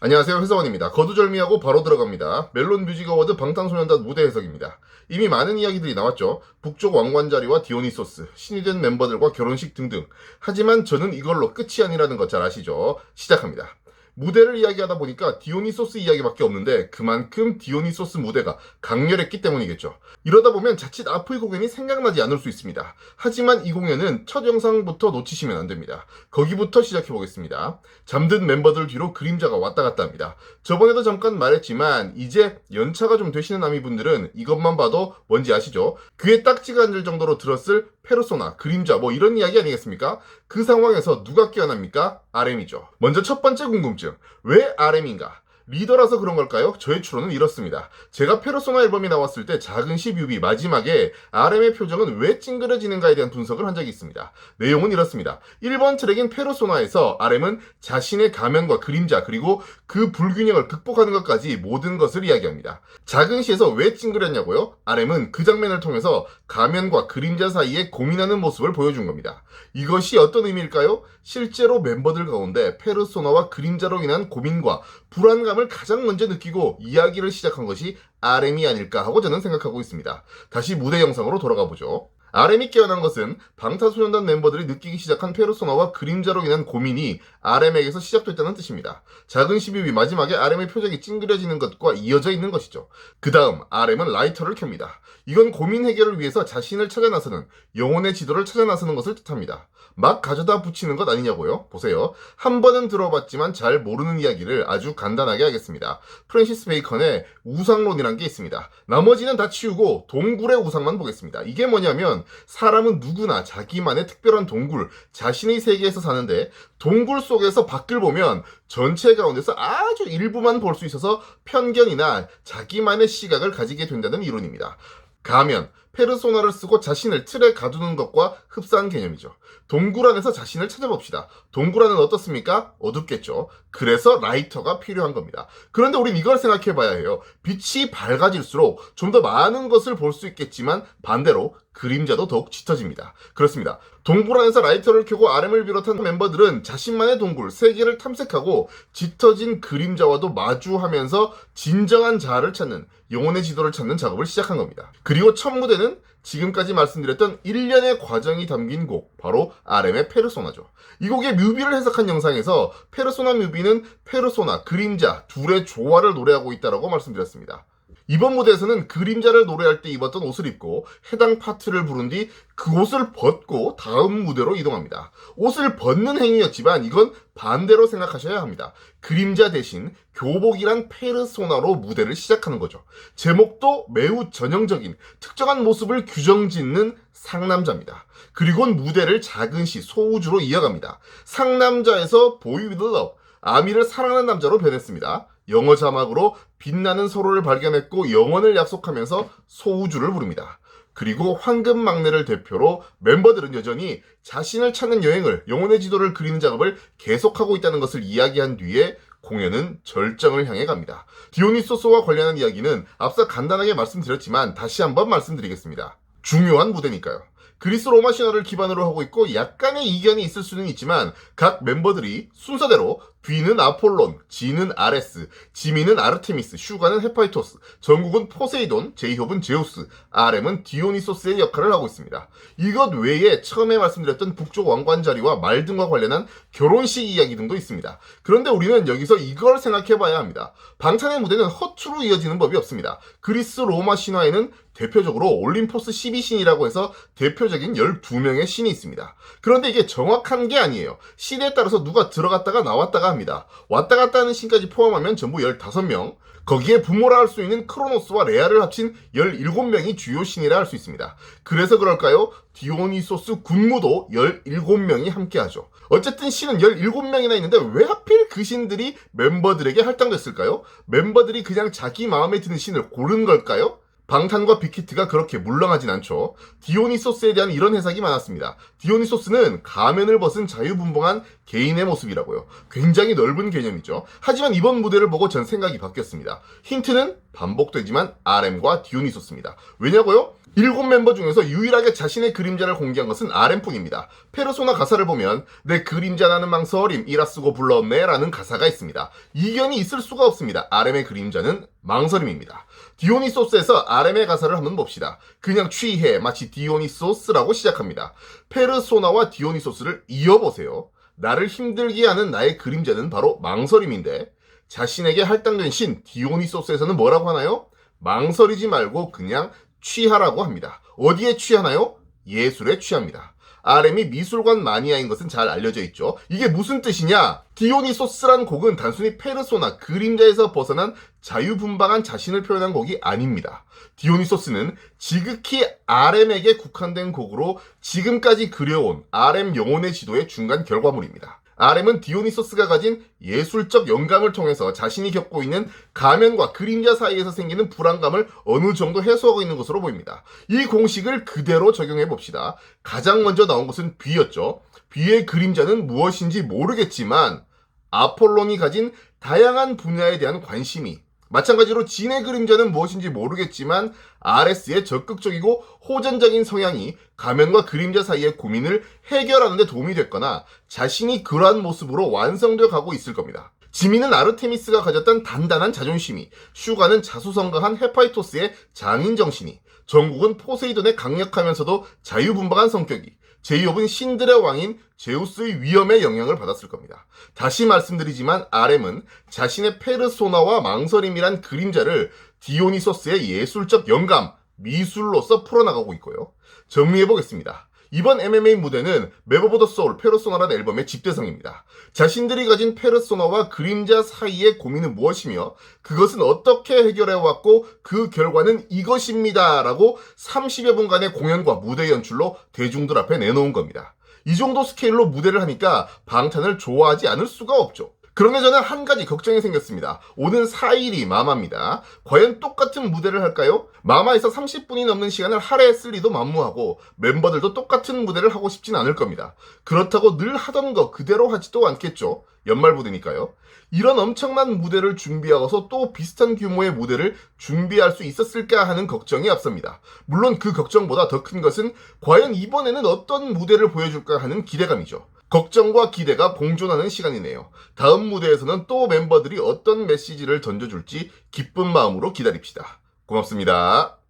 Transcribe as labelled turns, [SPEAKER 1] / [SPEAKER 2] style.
[SPEAKER 1] 안녕하세요, 회사원입니다. 거두절미하고 바로 들어갑니다. 멜론 뮤직 어워드 방탄소년단 무대 해석입니다. 이미 많은 이야기들이 나왔죠. 북쪽 왕관자리와 디오니소스, 신이 된 멤버들과 결혼식 등등. 하지만 저는 이걸로 끝이 아니라는 거 잘 아시죠? 시작합니다. 무대를 이야기하다 보니까 디오니소스 이야기밖에 없는데 그만큼 디오니소스 무대가 강렬했기 때문이겠죠. 이러다 보면 자칫 앞의 공연이 생각나지 않을 수 있습니다. 하지만 이 공연은 첫 영상부터 놓치시면 안 됩니다. 거기부터 시작해보겠습니다. 잠든 멤버들 뒤로 그림자가 왔다 갔다 합니다. 저번에도 잠깐 말했지만 이제 연차가 좀 되시는 아미분들은 이것만 봐도 뭔지 아시죠? 귀에 딱지가 앉을 정도로 들었을 페르소나, 그림자 뭐 이런 이야기 아니겠습니까? 그 상황에서 누가 깨어납니까? RM이죠. 먼저 첫 번째 궁금증. 왜 RM인가? 리더라서 그런 걸까요? 저의 추론은 이렇습니다. 제가 페르소나 앨범이 나왔을 때 작은 시 뮤비 마지막에 RM의 표정은 왜 찡그려지는가에 대한 분석을 한 적이 있습니다. 내용은 이렇습니다. 1번 트랙인 페르소나에서 RM은 자신의 가면과 그림자 그리고 그 불균형을 극복하는 것까지 모든 것을 이야기합니다. 작은 시에서 왜 찡그렸냐고요? RM은 그 장면을 통해서 가면과 그림자 사이에 고민하는 모습을 보여준 겁니다. 이것이 어떤 의미일까요? 실제로 멤버들 가운데 페르소나와 그림자로 인한 고민과 불안감을 가장 먼저 느끼고 이야기를 시작한 것이 RM이 아닐까 하고 저는 생각하고 있습니다. 다시 무대 영상으로 돌아가 보죠. RM이 깨어난 것은 방탄소년단 멤버들이 느끼기 시작한 페르소나와 그림자로 인한 고민이 RM에게서 시작됐다는 뜻입니다. 작은 12위 마지막에 RM의 표정이 찡그려지는 것과 이어져 있는 것이죠. 그 다음 RM은 라이터를 켭니다. 이건 고민 해결을 위해서 자신을 찾아 나서는, 영혼의 지도를 찾아 나서는 것을 뜻합니다. 막 가져다 붙이는 것 아니냐고요? 보세요. 한 번은 들어봤지만 잘 모르는 이야기를 아주 간단하게 하겠습니다. 프랜시스 베이컨의 우상론이란 게 있습니다. 나머지는 다 치우고 동굴의 우상만 보겠습니다. 이게 뭐냐면 사람은 누구나 자기만의 특별한 동굴, 자신의 세계에서 사는데 동굴 속에서 밖을 보면 전체 가운데서 아주 일부만 볼 수 있어서 편견이나 자기만의 시각을 가지게 된다는 이론입니다. 가면, 페르소나를 쓰고 자신을 틀에 가두는 것과 흡사한 개념이죠. 동굴 안에서 자신을 찾아봅시다. 동굴 안은 어떻습니까? 어둡겠죠. 그래서 라이터가 필요한 겁니다. 그런데 우린 이걸 생각해봐야 해요. 빛이 밝아질수록 좀 더 많은 것을 볼 수 있겠지만 반대로 그림자도 더욱 짙어집니다. 그렇습니다. 동굴 안에서 라이터를 켜고 RM을 비롯한 멤버들은 자신만의 동굴, 세계를 탐색하고 짙어진 그림자와도 마주하면서 진정한 자아를 찾는, 영혼의 지도를 찾는 작업을 시작한 겁니다. 그리고 첫 무대는 지금까지 말씀드렸던 1년의 과정이 담긴 곡, 바로 RM의 페르소나죠. 이 곡의 뮤비를 해석한 영상에서 페르소나 뮤비는 페르소나, 그림자 둘의 조화를 노래하고 있다고 말씀드렸습니다. 이번 무대에서는 그림자를 노래할 때 입었던 옷을 입고 해당 파트를 부른 뒤 그 옷을 벗고 다음 무대로 이동합니다. 옷을 벗는 행위였지만 이건 반대로 생각하셔야 합니다. 그림자 대신 교복이란 페르소나로 무대를 시작하는 거죠. 제목도 매우 전형적인 특정한 모습을 규정짓는 상남자입니다. 그리고는 무대를 작은 시 소우주로 이어갑니다. 상남자에서 보이 위드 러브, 아미를 사랑하는 남자로 변했습니다. 영어 자막으로 빛나는 서로를 발견했고 영원을 약속하면서 소우주를 부릅니다. 그리고 황금막내를 대표로 멤버들은 여전히 자신을 찾는 여행을, 영혼의 지도를 그리는 작업을 계속하고 있다는 것을 이야기한 뒤에 공연은 절정을 향해 갑니다. 디오니소스와 관련한 이야기는 앞서 간단하게 말씀드렸지만 다시 한번 말씀드리겠습니다. 중요한 무대니까요. 그리스 로마 신화를 기반으로 하고 있고 약간의 이견이 있을 수는 있지만 각 멤버들이 순서대로 B는 아폴론, G는 아레스, 지미는 아르테미스, 슈가는 헤파이토스, 정국은 포세이돈, 제이홉은 제우스, RM은 디오니소스의 역할을 하고 있습니다. 이것 외에 처음에 말씀드렸던 북쪽 왕관 자리와 말 등과 관련한 결혼식 이야기 등도 있습니다. 그런데 우리는 여기서 이걸 생각해봐야 합니다. 방탄의 무대는 허투루 이어지는 법이 없습니다. 그리스 로마 신화에는 대표적으로 올림포스 12신이라고 해서 대표적인 12명의 신이 있습니다. 그런데 이게 정확한 게 아니에요. 신에 따라서 누가 들어갔다가 나왔다가 합니다. 왔다 갔다 하는 신까지 포함하면 전부 15명, 거기에 부모라 할 수 있는 크로노스와 레아를 합친 17명이 주요 신이라 할 수 있습니다. 그래서 그럴까요? 디오니소스 군무도 17명이 함께하죠. 어쨌든 신은 17명이나 있는데 왜 하필 그 신들이 멤버들에게 할당됐을까요? 멤버들이 그냥 자기 마음에 드는 신을 고른 걸까요? 방탄과 빅히트가 그렇게 물렁하진 않죠. 디오니소스에 대한 이런 해석이 많았습니다. 디오니소스는 가면을 벗은 자유분방한 개인의 모습이라고요. 굉장히 넓은 개념이죠. 하지만 이번 무대를 보고 전 생각이 바뀌었습니다. 힌트는 반복되지만 RM과 디오니소스입니다. 왜냐고요? 7멤버 중에서 유일하게 자신의 그림자를 공개한 것은 RM뿐입니다. 페르소나 가사를 보면 내 그림자 나는 망설임 이라 쓰고 불렀네 라는 가사가 있습니다. 이견이 있을 수가 없습니다. RM의 그림자는 망설임입니다. 디오니소스에서 RM의 가사를 한번 봅시다. 그냥 취해 마치 디오니소스라고 시작합니다. 페르소나와 디오니소스를 이어보세요. 나를 힘들게 하는 나의 그림자는 바로 망설임인데 자신에게 할당된 신 디오니소스에서는 뭐라고 하나요? 망설이지 말고 그냥 취하라고 합니다. 어디에 취하나요? 예술에 취합니다. RM이 미술관 마니아인 것은 잘 알려져 있죠. 이게 무슨 뜻이냐? 디오니소스란 곡은 단순히 페르소나, 그림자에서 벗어난 자유분방한 자신을 표현한 곡이 아닙니다. 디오니소스는 지극히 RM에게 국한된 곡으로 지금까지 그려온 RM 영혼의 지도의 중간 결과물입니다. RM은 디오니소스가 가진 예술적 영감을 통해서 자신이 겪고 있는 가면과 그림자 사이에서 생기는 불안감을 어느 정도 해소하고 있는 것으로 보입니다. 이 공식을 그대로 적용해 봅시다. 가장 먼저 나온 것은 비였죠. 비의 그림자는 무엇인지 모르겠지만 아폴론이 가진 다양한 분야에 대한 관심이, 마찬가지로 진의 그림자는 무엇인지 모르겠지만 아레스의 적극적이고 호전적인 성향이 가면과 그림자 사이의 고민을 해결하는 데 도움이 됐거나 자신이 그러한 모습으로 완성되어 가고 있을 겁니다. 지민은 아르테미스가 가졌던 단단한 자존심이, 슈가는 자수성가한 헤파이토스의 장인정신이, 정국은 포세이돈의 강력하면서도 자유분방한 성격이, 제이홉은 신들의 왕인 제우스의 위엄에 영향을 받았을 겁니다. 다시 말씀드리지만 RM은 자신의 페르소나와 망설임이란 그림자를 디오니소스의 예술적 영감, 미술로서 풀어나가고 있고요. 정리해보겠습니다. 이번 MMA 무대는 맵 오브 더 소울 페르소나라는 앨범의 집대성입니다. 자신들이 가진 페르소나와 그림자 사이의 고민은 무엇이며 그것은 어떻게 해결해왔고 그 결과는 이것입니다 라고 30여 분간의 공연과 무대 연출로 대중들 앞에 내놓은 겁니다. 이 정도 스케일로 무대를 하니까 방탄을 좋아하지 않을 수가 없죠. 그런데 저는 한 가지 걱정이 생겼습니다. 오는 4일이 마마입니다. 과연 똑같은 무대를 할까요? 마마에서 30분이 넘는 시간을 할애에 쓸 리도 만무하고 멤버들도 똑같은 무대를 하고 싶진 않을 겁니다. 그렇다고 늘 하던 거 그대로 하지도 않겠죠. 연말 무대니까요. 이런 엄청난 무대를 준비하고서 또 비슷한 규모의 무대를 준비할 수 있었을까 하는 걱정이 앞섭니다. 물론 그 걱정보다 더 큰 것은 과연 이번에는 어떤 무대를 보여줄까 하는 기대감이죠. 걱정과 기대가 공존하는 시간이네요. 다음 무대에서는 또 멤버들이 어떤 메시지를 던져줄지 기쁜 마음으로 기다립시다. 고맙습니다.